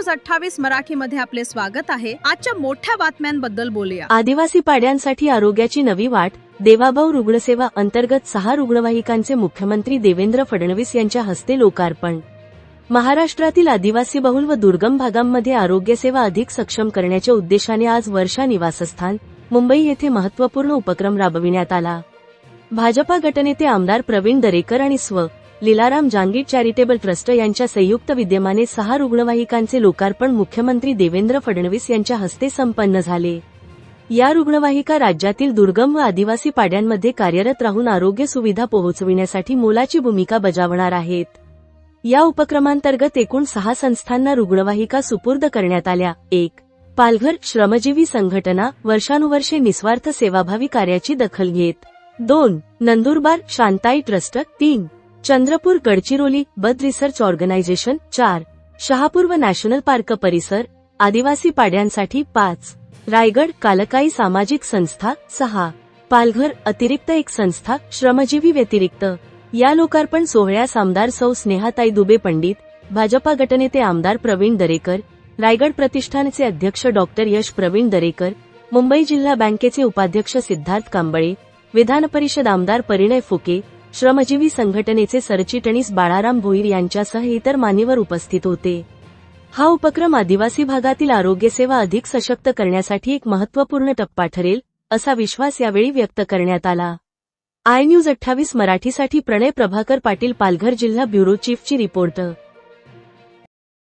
News 28 मराठीमध्ये आपले स्वागत आहे। आजच्या मोठ्या बातम्यांबद्दल बोलूया। आदिवासी पाड्यांसाठी आरोग्याची नवी वाट, देवाभाऊ रुग्णसेवा अंतर्गत 6 रुग्णवाहिकांचे मुख्यमंत्री देवेंद्र फडणवीस यांच्या हस्ते लोकार्पण। महाराष्ट्रातील आदिवासी बहुल व दुर्गम भागांमध्ये आरोग्यसेवा अधिक सक्षम करण्याच्या उद्देशाने आज वर्षा निवासस्थान मुंबई येथे महत्त्वपूर्ण उपक्रम राबविण्यात आला। भाजपा गटनेते आमदार प्रवीण दरेकर आणि स्व. लीलाराम जांगीट चॅरिटेबल ट्रस्ट यांच्या संयुक्त विद्यमाने 6 रुग्णवाहिकांचे लोकार्पण मुख्यमंत्री देवेंद्र फडणवीस यांच्या हस्ते संपन्न झाले। या रुग्णवाहिका राज्यातील दुर्गम व आदिवासी पाड्यांमध्ये कार्यरत राहून आरोग्य सुविधा पोहोचविण्यासाठी मोलाची भूमिका बजावणार आहेत। या उपक्रमांतर्गत एकूण 6 संस्थांना रुग्णवाहिका सुपूर्द करण्यात आल्या। 1. पालघर श्रमजीवी संघटना वर्षानुवर्षे निस्वार्थ सेवाभावी कार्याची दखल घेत। 2. Nandurbar Shantai trust. 3. Chandrapur Gadchiroli bird research organisation. 4. Shahapur व नॅशनल पार्क परिसर आदिवासी पाड्यांसाठी। 5. रायगड कालकाई सामाजिक संस्था। 6. पालघर अतिरिक्त एक संस्था श्रमजीवी व्यतिरिक्त। या लोकार्पण सोहळ्यास आमदार सौ स्नेहाताई दुबे पंडित, भाजपा गटनेते आमदार प्रवीण दरेकर, रायगड प्रतिष्ठानचे अध्यक्ष डॉक्टर यश प्रवीण दरेकर, मुंबई जिल्हा बँकेचे उपाध्यक्ष सिद्धार्थ कांबळे, विधानपरिषद आमदार परिणय फुके, श्रमजीवी संघटनेचे सरचिटणीस बाळाराम भोईर यांच्यासह इतर मान्यवर उपस्थित होते। हा उपक्रम आदिवासी भागातील आरोग्यसेवा अधिक सशक्त करण्यासाठी एक महत्त्वपूर्ण टप्पा ठरेल, असा विश्वास यावेळी व्यक्त करण्यात आला। आय न्यूज 28 मराठीसाठी प्रणय प्रभाकर पाटील, पालघर जिल्हा ब्युरो चीफची रिपोर्टर।